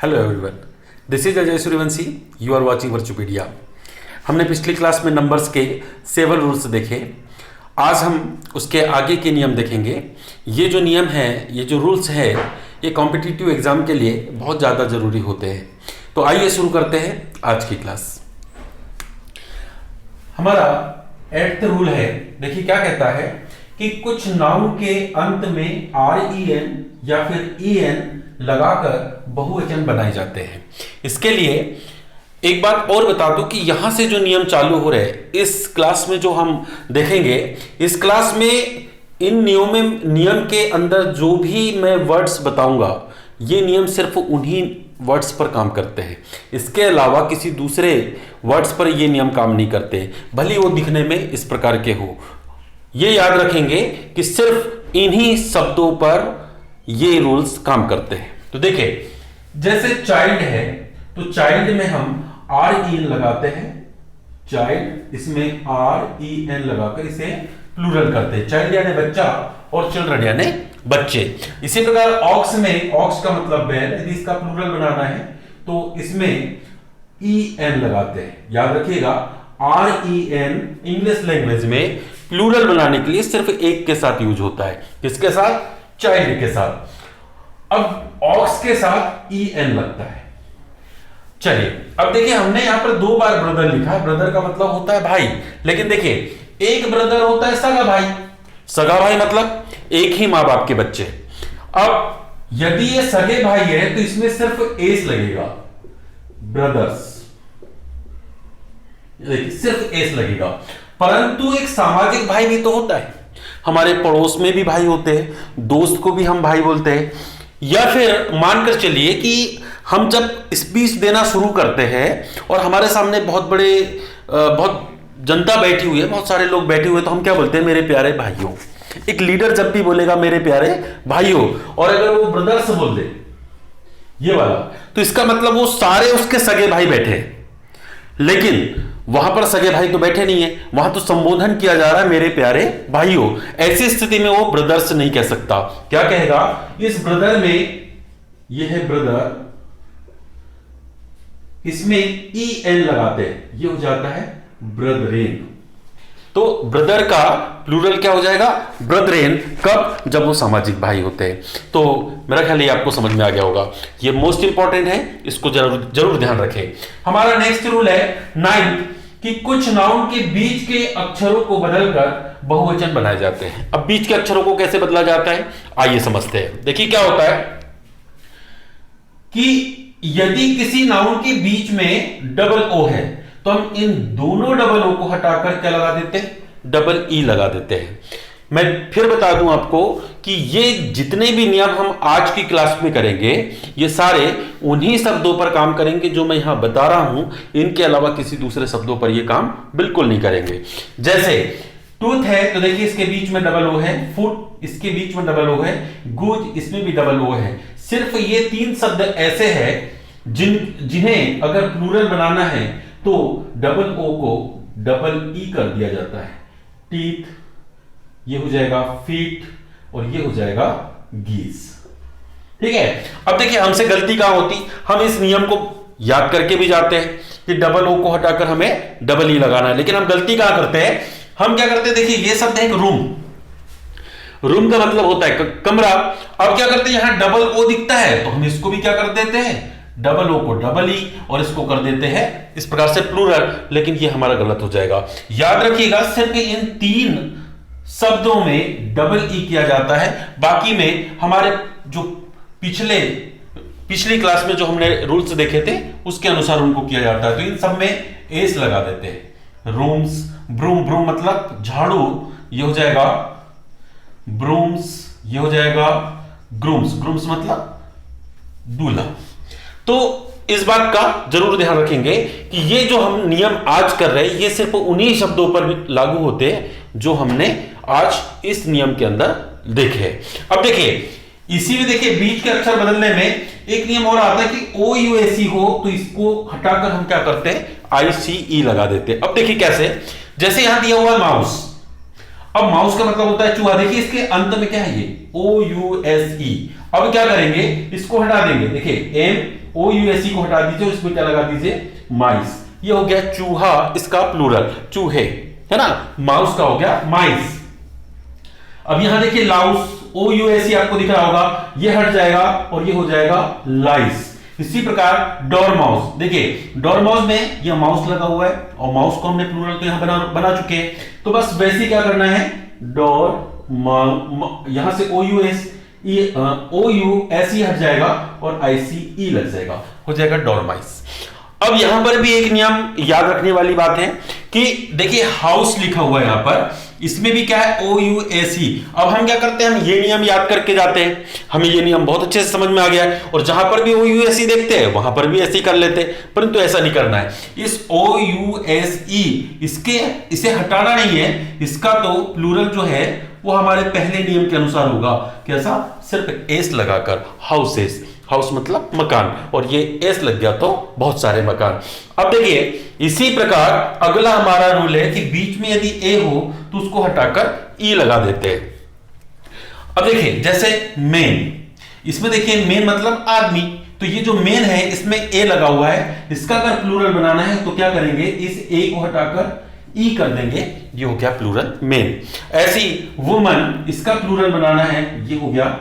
Hello everyone, this is Ajay Suryavanshi. You are watching Virtupedia. हमने पिछली class में नंबर्स के 7 रूल्स देखे। आज हम उसके आगे के नियम देखेंगे। ये जो नियम है, ये जो रूल्स है, ये कॉम्पिटिटिव एग्जाम के लिए बहुत ज़्यादा ज़रूरी होते हैं। तो आइए शुरू करते हैं आज की क्लास। हमारा 8th रूल है। देखिए क्या कहता है कि कुछ नाउन के अंत में REN या फिर EN लगाकर बहुवचन बनाए जाते हैं। इसके लिए एक बात और बता दूं कि यहां से जो नियम चालू हो रहे हैं इस क्लास में, जो हम देखेंगे इस क्लास में, इन नियम के अंदर जो भी मैं वर्ड्स बताऊंगा, ये नियम सिर्फ उन्हीं वर्ड्स पर काम करते हैं। इसके अलावा किसी दूसरे वर्ड्स पर ये नियम काम नहीं करते, भले वो दिखने में इस प्रकार के हो। ये याद रखेंगे कि सिर्फ इन्हीं शब्दों पर ये रूल्स काम करते हैं। तो देखिए, जैसे चाइल्ड है तो चाइल्ड में हम REN लगाते हैं। चाइल्ड, इसमें REN लगाकर इसे प्लूरल करते हैं। चाइल्ड यानी बच्चा और चिल्ड्रन यानी बच्चे। इसी प्रकार ऑक्स में, ऑक्स का मतलब बैल, यदि इसका प्लूरल बनाना है तो इसमें EN लगाते हैं। याद रखिएगा, REN इंग्लिश लैंग्वेज में प्लूरल बनाने के लिए सिर्फ एक के साथ यूज होता है। किसके साथ? चाइल्ड के साथ। अब ऑक्स के साथ EN लगता है। चलिए, अब देखिए, हमने यहां पर 2 बार ब्रदर लिखा है। ब्रदर का मतलब होता है भाई, लेकिन देखिए एक ब्रदर होता है सगा भाई। सगा भाई मतलब एक ही मां बाप के बच्चे। अब यदि ये सगे भाई है तो इसमें सिर्फ एस लगेगा, ब्रदर्स, सिर्फ एस लगेगा। परंतु एक सामाजिक भाई भी तो होता है। हमारे पड़ोस में भी भाई होते हैं, दोस्त को भी हम भाई बोलते हैं। या फिर मानकर चलिए कि हम जब स्पीच देना शुरू करते हैं और हमारे सामने बहुत जनता बैठी हुई है, बहुत सारे लोग बैठे हुए, तो हम क्या बोलते हैं? मेरे प्यारे भाइयों। एक लीडर जब भी बोलेगा मेरे प्यारे भाइयों, और अगर वो ब्रदर्स बोल दे, ये वाला, तो इसका मतलब वो सारे उसके सगे भाई बैठे हैं। लेकिन वहां पर सगे भाई तो बैठे नहीं है, वहां तो संबोधन किया जा रहा है मेरे प्यारे भाइयों। ऐसी स्थिति में वो ब्रदर्स नहीं कह सकता। क्या कहेगा? इस ब्रदर में, ये है ब्रदर, इसमें EN लगाते हैं, ये हो जाता है ब्रदरेन। तो ब्रदर का प्लूरल क्या हो जाएगा? ब्रदरेन। कब? जब वो सामाजिक भाई होते हैं। तो मेरा ख्याल ये आपको समझ में आ गया होगा। ये मोस्ट इंपॉर्टेंट है, इसको जरूर ध्यान रखें। हमारा नेक्स्ट रूल है 9th, कि कुछ नाउन के बीच के अक्षरों को बदलकर बहुवचन बनाए जाते हैं। अब बीच के अक्षरों को कैसे बदला जाता है, आइए समझते हैं। देखिए क्या होता है कि यदि किसी नाउन के बीच में डबल O है तो हम इन दोनों डबल O को हटाकर क्या लगा देते हैं? डबल E लगा देते हैं। मैं फिर बता दूं आपको कि ये जितने भी नियम हम आज की क्लास में करेंगे, ये सारे उन्हीं शब्दों पर काम करेंगे जो मैं यहां बता रहा हूं। इनके अलावा किसी दूसरे शब्दों पर ये काम बिल्कुल नहीं करेंगे। जैसे टूथ है तो देखिए इसके बीच में डबल O है, फुट इसके बीच में डबल O है, गुज इसमें भी डबल O है। सिर्फ ये 3 शब्द ऐसे हैं जिन्हें अगर प्लूरल बनाना है तो डबल O को डबल E कर दिया जाता है। टीथ, ये हो जाएगा फीट, और ये हो जाएगा गीज। ठीक है। अब देखिए हमसे गलती कहां होती, हम इस नियम को याद करके भी जाते हैं कि डबल O को हटाकर हमें डबल E लगाना है, लेकिन हम गलती कहां करते हैं? हम क्या करते हैं? देखिए ये शब्द है एक रूम। रूम का मतलब होता है कमरा। अब क्या करते हैं? यहां डबल O दिखता है तो हम इसको भी क्या कर देते हैं? डबल O को डबल E, और इसको कर देते हैं इस प्रकार से प्लूरल। लेकिन ये हमारा गलत हो जाएगा। याद रखिएगा, सिर्फ इन 3 शब्दों में डबल E किया जाता है। बाकी में हमारे जो पिछली क्लास में जो हमने रूल्स देखे थे उसके अनुसार उनको किया जाता है। तो इन सब में एस लगा देते हैं। रूम्स, ब्रूम, ब्रूम मतलब झाड़ू, ये हो जाएगा ब्रूम्स, ये हो जाएगा ग्रूम्स, ग्रूम्स मतलब दूल्हा। तो इस बात का जरूर ध्यान रखेंगे कि ये जो हम नियम आज कर रहे हैं ये सिर्फ उन्हीं शब्दों पर लागू होते हैं जो हमने आज इस नियम के अंदर देखे। अब देखिए इसी में देखिए बीच के अक्षर बदलने में एक नियम और आता है कि OUAC हो तो इसको हटाकर हम क्या करते हैं? ICE लगा देते हैं। अब देखिए कैसे, जैसे यहां दिया हुआ है माउस। अब माउस का मतलब होता है चूहा। देखिए इसके अंत में क्या है? ये OUSE। अब क्या करेंगे? इसको हटा देंगे। देखिए ओ यू एस को हटा दीजिए, उसमें क्या लगा दीजिए, माइस। ये हो गया चूहा, इसका प्लूरल चूहे, है ना। माउस का हो गया माइस। अब यहां देखिए लाउस, ओ यू एस आपको दिख रहा होगा, ये हट जाएगा और ये हो जाएगा लाइस। इसी प्रकार डोरमाउस, देखिए डोरमाउस में ये माउस लगा हुआ है और माउस को हमने प्लूरल तो यहां बना चुके हैं, तो बस वैसे क्या करना है, यहां से ओ यू एस हट जाएगा और ICE लग जाएगा, हो जाएगा डोरमाइस। अब यहां पर भी एक नियम याद रखने वाली बात है कि देखिए हाउस लिखा हुआ है यहां पर, इसमें भी क्या है, OUSE। अब हम क्या करते हैं, हम ये नियम याद करके जाते हैं, हमें ये नियम बहुत अच्छे से समझ में आ गया है, और जहां पर भी OUSE देखते हैं वहां पर भी ऐसे ही कर लेते हैं, परंतु ऐसा नहीं करना है। इस OUSE इसे हटाना नहीं है, इसका तो प्लूरल जो है वो हमारे पहले नियम के अनुसार होगा, कैसा, सिर्फ एस लगाकर, हाउसेस, हाउस मतलब मकान, और ये एस लग गया तो बहुत सारे मकान। अब देखिए इसी प्रकार अगला हमारा रूल है कि बीच में यदि ए हो तो उसको हटाकर ई लगा देते हैं। अब देखिए जैसे मेन, इसमें देखिए मेन मतलब आदमी, तो ये जो मेन है इसमें ए लगा हुआ है, इसका अगर प्लूरल बनाना है तो क्या करेंगे, इस ए को हटाकर ई कर देंगे, ये हो गया प्लूरल मेन। ऐसी वुमन, इसका प्लूरल बनाना है, ये हो गया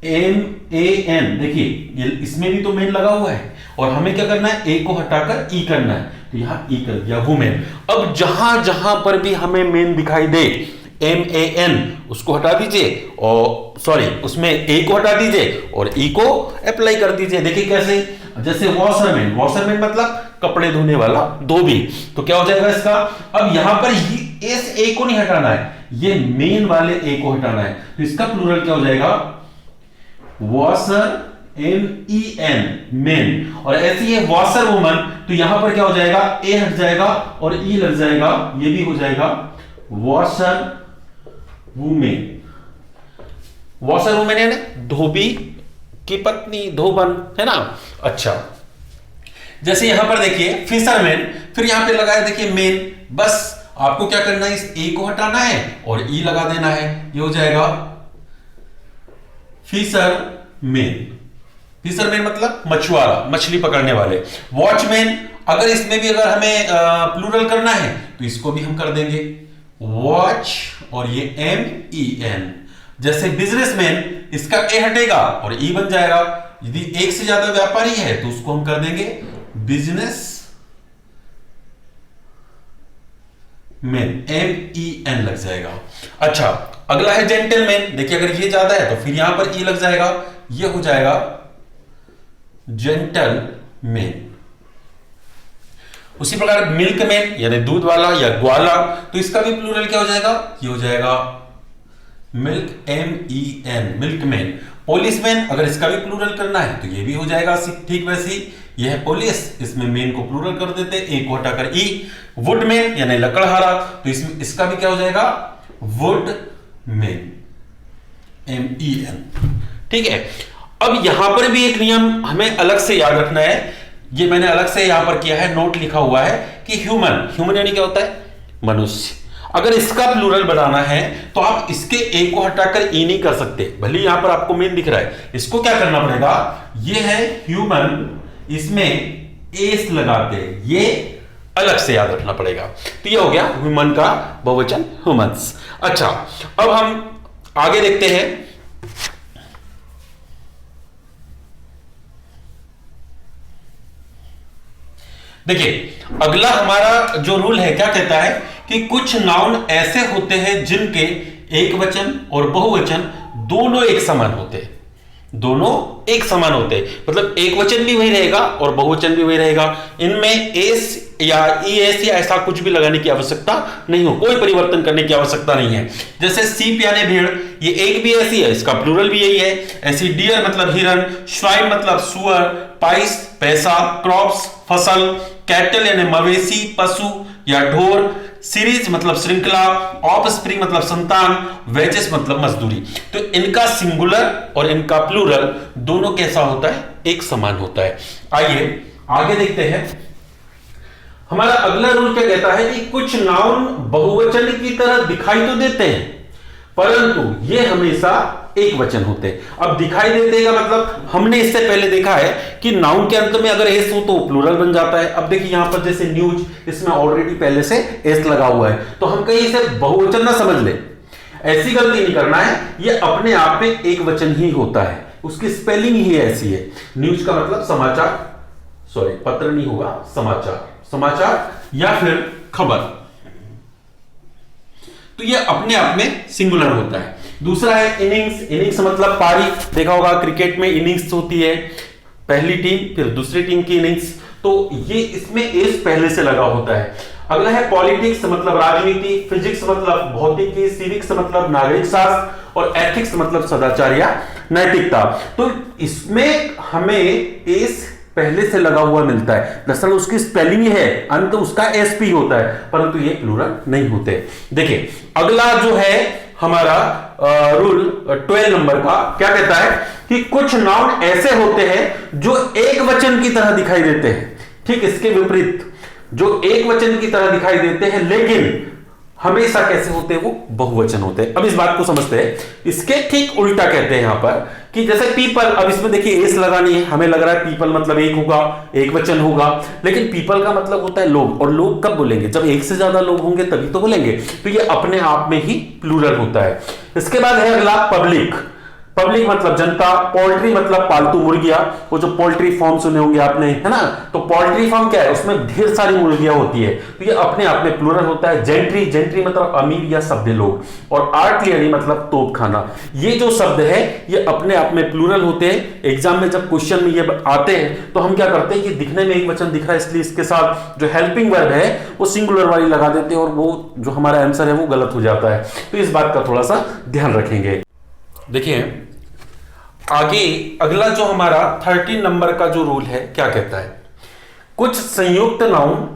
MAN। देखिए इसमें भी तो मेन लगा हुआ है और हमें क्या करना है, ए को हटाकर ई करना है, तो यहां ई कर दिया वुमेन। अब जहां जहां पर भी हमें मेन दिखाई दे, MAN उसको हटा दीजिए, और सॉरी उसमें ए को हटा दीजिए और ई को अप्लाई कर दीजिए। देखिए कैसे, जैसे वॉशरमैन, वॉशरमैन मतलब कपड़े धोने वाला, धोबी, तो क्या हो जाएगा इसका, अब यहां पर इस ए को नहीं हटाना है, ये मेन वाले ए को हटाना है, तो इसका प्लूरल क्या हो जाएगा, वॉशर, MEN मेन। और ऐसी है वॉशर वुमन, तो यहां पर क्या हो जाएगा, ए हट जाएगा और ई लग जाएगा, ये भी हो जाएगा वॉशर वुमेन। वॉशर वुमेन यानी धोबी की पत्नी, धोबन, है ना। अच्छा, जैसे यहां पर देखिए फिशरमैन, फिर यहां पे लगा है देखिए मेन, बस आपको क्या करना है, इस ए को हटाना है और ई लगा देना है, ये हो जाएगा फिशरमैन। फिशरमैन मतलब मछुआरा, मछली पकड़ने वाले। वॉचमैन, अगर इसमें भी अगर हमें प्लूरल करना है तो इसको भी हम कर देंगे वॉच और ये MEN। जैसे बिजनेसमैन, इसका ए हटेगा और ई बन जाएगा, यदि एक से ज्यादा व्यापारी है तो उसको हम कर देंगे बिजनेस मैन, MEN लग जाएगा। अच्छा, अगला है जेंटलमैन, देखिए अगर ये ज्यादा है तो फिर यहां पर ई लग जाएगा, ये हो जाएगा जेंटलमैन। उसी प्रकार मिल्कमैन यानी दूध वाला या ग्वाला, तो इसका भी प्लूरल क्या हो जाएगा, ये हो जाएगा मिल्क, MEN, मिल्कमैन। पुलिसमैन, अगर इसका भी प्लूरल करना है तो ये भी हो जाएगा ठीक वैसे ही, यह है पुलिस, इसमें मेन को प्लूरल कर देते, ए को हटाकर ई। वुडमैन यानी लकड़हारा, तो इसमें इसका भी क्या हो जाएगा, वुडमैन, MEN। ठीक है। अब यहां पर भी एक नियम हमें अलग से याद रखना है, ये मैंने अलग से यहां पर किया है, नोट लिखा हुआ है कि ह्यूमन, ह्यूमन यानी क्या होता है, मनुष्य। अगर इसका प्लूरल बनाना है तो आप इसके ए को हटाकर ई नहीं कर सकते, भले यहां पर आपको मेन दिख रहा है, इसको क्या करना पड़ेगा, ये है ह्यूमन, इसमें एस लगाते, ये अलग से याद रखना पड़ेगा। तो ये हो गया ह्यूमन का बहुवचन ह्यूमंस। अच्छा, अब हम आगे देखते हैं। देखिए अगला हमारा जो रूल है क्या कहता है कि कुछ नाउन ऐसे होते हैं जिनके एक वचन और बहुवचन दोनों एक समान होते हैं, दोनों एक समान होते हैं, मतलब एक वचन भी वही रहेगा और बहुवचन भी वही रहेगा, इनमें एस या ES या ऐसा कुछ भी लगाने की आवश्यकता नहीं हो, कोई परिवर्तन करने की आवश्यकता नहीं है। जैसे सीप यानी भेड़, ये एक भी ऐसी है, इसका प्लूरल भी यही है। ऐसी डियर मतलब हिरन, स्वाइन मतलब सुअर, पाइस पैसा, क्रॉप्स फसल, कैटल यानी मवेशी पशु या ढोर, सीरीज मतलब श्रृंखला, ऑफस्प्रिंग मतलब संतान, वेजेस मतलब मजदूरी। तो इनका सिंगुलर और इनका प्लूरल दोनों कैसा होता है, एक समान होता है। आइए आगे देखते हैं। हमारा अगला रूल क्या कहता है कि कुछ नाउन बहुवचन की तरह दिखाई तो देते हैं परंतु ये हमेशा एक वचन होते हैं। अब दिखाई देते का मतलब हमने इससे पहले देखा है कि नाउन के अंत में अगर एस हो तो प्लूरल बन जाता है। अब देखिए यहां पर जैसे न्यूज, इसमें ऑलरेडी पहले से एस लगा हुआ है, तो हम कहीं इसे बहुवचन ना समझ ले, ऐसी गलती नहीं करना है। ये अपने आप में एक वचन ही होता है, उसकी स्पेलिंग ही ऐसी है। न्यूज का मतलब समाचार, सॉरी पत्र नहीं होगा, समाचार, समाचार या फिर खबर, तो ये अपने आप में सिंगुलर होता है। दूसरा है इनिंग्स। इनिंग्स मतलब पारी, देखा होगा क्रिकेट में इनिंग्स होती है, पहली टीम फिर दूसरी टीम की इनिंग्स, तो ये इसमें एस पहले से लगा होता है। अगला है पॉलिटिक्स मतलब राजनीति, फिजिक्स मतलब भौतिकी, सिविक्स मतलब नागरिक शास्त्र और एथिक्स मतलब सदाचार या नैतिकता। तो इसमें हमें एस पहले से लगा हुआ मिलता है, दरअसल उसकी स्पेलिंग है, अंत उसका एसपी होता है, परंतु ये प्लूरल नहीं होते। देखिए अगला जो है हमारा रूल 12 नंबर का क्या कहता है कि कुछ नाउन ऐसे होते हैं जो एक वचन की तरह दिखाई देते हैं, ठीक इसके विपरीत जो एक वचन की तरह दिखाई देते हैं लेकिन हमेशा कैसे होते हैं, वो बहुवचन होते हैं। अब इस बात को समझते हैं, इसके ठीक उल्टा कहते हैं यहां पर कि जैसे पीपल, अब इसमें देखिए एस लगानी है, हमें लग रहा है पीपल मतलब एक होगा, एक वचन होगा, लेकिन पीपल का मतलब होता है लोग, और लोग कब बोलेंगे, जब एक से ज्यादा लोग होंगे तभी तो बोलेंगे, तो ये अपने आप में ही प्लूरल होता है। इसके बाद है अगला पब्लिक। पब्लिक मतलब जनता, पोल्ट्री मतलब पालतू मुर्गियां, वो जो पोल्ट्री फार्म सुने होंगे आपने, है ना, तो पोल्ट्री फार्म क्या है, उसमें ढेर सारी मुर्गियां होती है, तो ये अपने आप में प्लूरल होता है। जेंट्री, जेंट्री मतलब अमीर या सभ्य लोग, और आर्टिलरी मतलब तोपखाना। ये जो शब्द है ये अपने आप में प्लूरल होते हैं। एग्जाम में जब क्वेश्चन में ये आते हैं तो हम क्या करते हैं कि दिखने में एक वचन दिख रहा है इसलिए इसके साथ जो हेल्पिंग वर्ब है वो सिंगुलर वाली लगा देते हैं और वो जो हमारा आंसर है वो गलत हो जाता है, तो इस बात का थोड़ा सा ध्यान रखेंगे। देखिए आगे अगला जो हमारा 13 नंबर का जो रूल है क्या कहता है, कुछ संयुक्त नाउन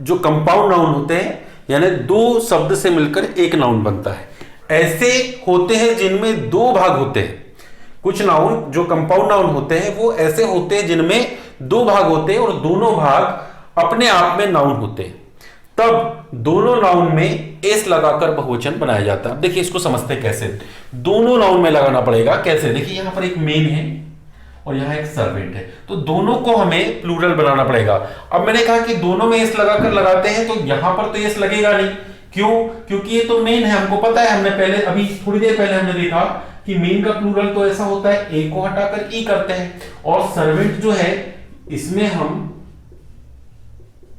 जो कंपाउंड नाउन होते हैं, यानी दो शब्द से मिलकर एक नाउन बनता है, ऐसे होते हैं जिनमें दो भाग होते हैं। कुछ नाउन जो कंपाउंड नाउन होते हैं वो ऐसे होते हैं जिनमें दो भाग होते हैं और दोनों भाग अपने आप में नाउन होते हैं, तब दोनों नाउन में एस लगाकर बहुवचन बनाया जाता है। देखिए इसको समझते कैसे, दोनों नाउन में लगाना पड़ेगा कैसे, देखिए यहां पर एक मेन है और यहां एक सर्वेंट है, तो दोनों को हमें प्लूरल बनाना पड़ेगा। अब मैंने कहा कि दोनों में एस लगाकर लगाते हैं तो यहां पर तो एस लगेगा नहीं, क्यों, क्योंकि ये तो मेन है, हमको पता है, हमने पहले अभी थोड़ी देर पहले हमने देखा कि मेन का प्लूरल तो ऐसा होता है ए को हटाकर ई करते हैं, और सर्वेंट जो है इसमें हम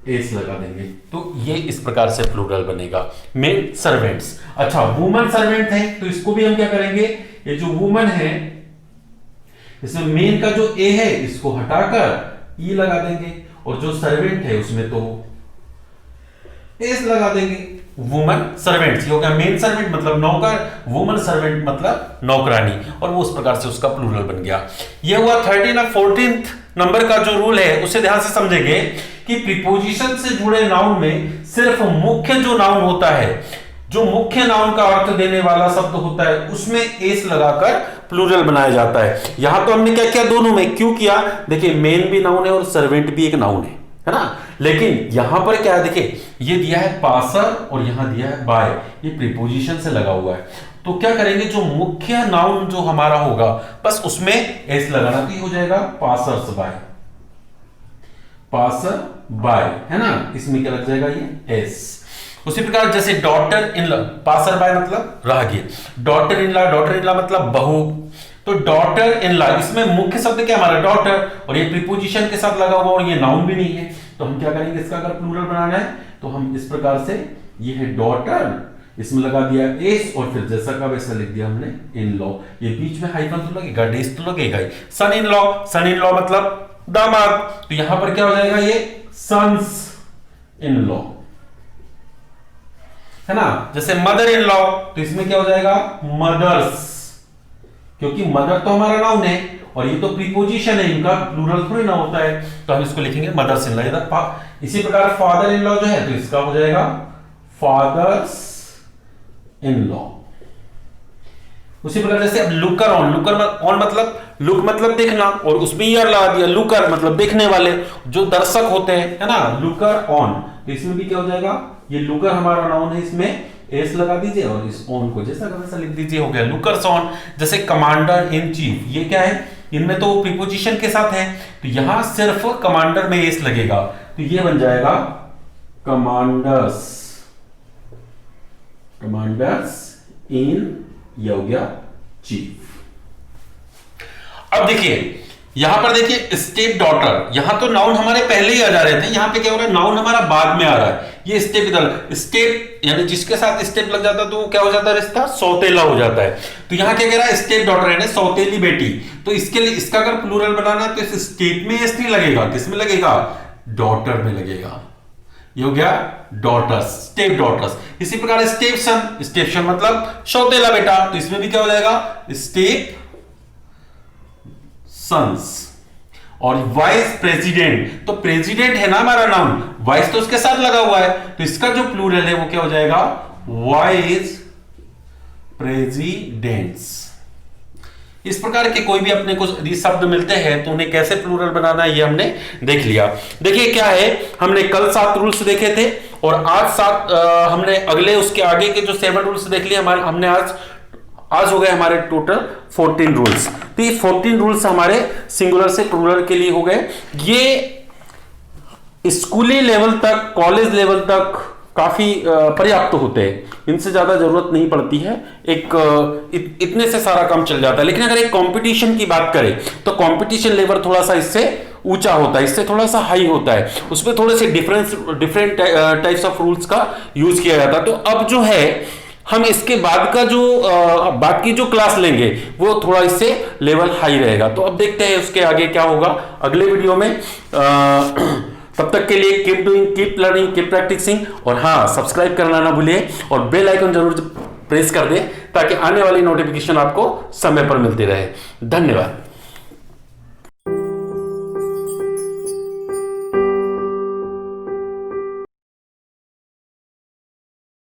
एस लगा देंगे, तो ये इस प्रकार से प्लूरल बनेगा, मेन सर्वेंट्स। अच्छा वुमन सर्वेंट है तो इसको भी हम क्या करेंगे, ये जो वुमन है इसमें मेन का जो ए है इसको हटाकर ई लगा देंगे, और जो सर्वेंट है उसमें तो एस लगा देंगे। वुमन सर्वेंट्स हो गया, मेन सर्वेंट मतलब नौकर, वुमन सर्वेंट मतलब नौकरानी, और वो उस प्रकार से उसका प्लूरल बन गया। ये हुआ 13 और 14 नंबर का जो रूल है उसे ध्यान से समझेंगे कि प्रीपोजिशन से जुड़े नाउन में सिर्फ मुख्य जो नाउन होता है, जो मुख्य नाउन का अर्थ देने वाला शब्द होता है उसमें एस लगाकर प्लूरल बनाया जाता है। यहां तो हमने क्या किया, दोनों में क्यों किया, देखिए मेन भी नाउन है और सर्वेंट भी एक नाउन है ना, लेकिन यहां पर क्या है, देखिए ये दिया है पासर और यहां दिया है बाय, ये प्रीपोजिशन से लगा हुआ है, तो क्या करेंगे जो मुख्य नाउन जो हमारा होगा बस उसमें एस लगाना, तो ये हो जाएगा पासर्स बाय, पासर बाय, है ना, इसमें क्या लग जाएगा ये एस। उसी प्रकार जैसे daughter in law, passer by मतलब राहगीर, डॉटर इन लॉ मतलब बहू, तो डॉटर इन लॉ इसमें मुख्य शब्द क्या हमारा डॉटर, और ये प्रीपोजिशन के साथ लगा हुआ और ये नाउन भी नहीं है, तो हम क्या करेंगे, इसका अगर प्लूरल बनाना है तो हम इस प्रकार से, ये है डॉटर, इसमें लगा दिया एस और फिर जैसा का वैसा लिख दिया हमने इन लॉ, ये बीच में हाइफन तो लगेगा, डेस तो लगेगा ही। सन इन लॉ मतलब दामाद, तो यहां पर क्या हो जाएगा, ये सन्स इन लॉ, है ना। जैसे मदर इन लॉ तो इसमें क्या हो जाएगा, मदर्स, क्योंकि मदर तो हमारा नाउन है और ये तो प्रीपोजिशन है, इनका प्लूरल थोड़ी ना होता है, तो हम इसको लिखेंगे मदर्स इन लॉ। इसी प्रकार फादर इन लॉ जो है तो इसका हो जाएगा फादर्स इन लॉ। उसी प्रकार जैसे अब लुकर ऑन मतलब लुक मतलब देखना, और उसमें ईयर लगा दिया, लुकर मतलब देखने वाले जो दर्शक होते हैं, है ना, लुकर ऑन, तो इसमें भी क्या हो जाएगा, ये लुकर हमारा नाउन है, इसमें एस लगा दीजिए और इस ऑन को जैसा का वैसा लिख दीजिए, हो गया लुकर्स ऑन। जैसे कमांडर इन चीफ, ये क्या है, इनमें तो प्रीपोजिशन के साथ है, तो यहां सिर्फ कमांडर में एस लगेगा, तो ये बन जाएगा कमांडर्स, कमांडर्स इन, ये हो गया चीफ। अब देखिए यहां पर देखिए स्टेप डॉटर, यहां तो नाउन हमारे पहले ही आ जा रहे थे, यहां पे क्या हो रहा है, नाउन हमारा बाद में आ रहा है। ये स्टेप इधर, स्टेप यानी जिसके साथ स्टेप लग जाता है तो वो क्या हो जाता है, रिश्ता सौतेला हो जाता है। तो यहां क्या कह रहा है, स्टेप डॉटर यानी सौतेली बेटी, तो इसके लिए इसका अगर प्लूरल बनाना है तो इस स्टेप में एस नहीं लगेगा, किसमें लगेगा, डॉटर में लगेगा। ये हो गया डॉटर्स, स्टेप डॉटर्स। इसी प्रकार स्टेप सन, स्टेप सन मतलब सौतेला बेटा, तो इसमें भी क्या हो जाएगा, स्टेप सन्स। और वाइस प्रेसिडेंट, तो प्रेसिडेंट है ना हमारा नाउन, वाइस तो उसके साथ लगा हुआ है, तो इसका जो प्लूरल है वो क्या हो जाएगा, वाइस प्रेसिडेंट्स। इस प्रकार के कोई भी अपने को यदि शब्द मिलते हैं तो उन्हें कैसे प्लूरल बनाना है ये हमने देख लिया। देखिए क्या है, हमने कल 7 रूल्स देखे थे और आज हमने अगले उसके आगे के जो 7 रूल्स देख लिए। हमने आज हो गए हमारे टोटल 14 रूल्स। तो ये 14 रूल्स हमारे सिंगुलर से प्लूरल के लिए हो गए। ये स्कूली लेवल तक, कॉलेज लेवल तक काफी पर्याप्त होते हैं, इनसे ज्यादा जरूरत नहीं पड़ती है, इतने से सारा काम चल जाता है। लेकिन अगर एक कंपटीशन की बात करें तो कंपटीशन लेवल थोड़ा सा इससे ऊंचा होता है, इससे थोड़ा सा हाई होता है, उसमें थोड़े से डिफरेंट टाइप्स ऑफ रूल्स का यूज किया जाता है। तो अब जो है हम इसके बाद का जो बाद की जो क्लास लेंगे वो थोड़ा इससे लेवल हाई रहेगा। तो अब देखते हैं उसके आगे क्या होगा अगले वीडियो में। तब तक के लिए keep doing, keep learning, keep practising, और हाँ, सब्सक्राइब करना ना भूलिए और बेल आइकन जरूर प्रेस कर दें ताकि आने वाली नोटिफिकेशन आपको समय पर मिलती रहे। धन्यवाद।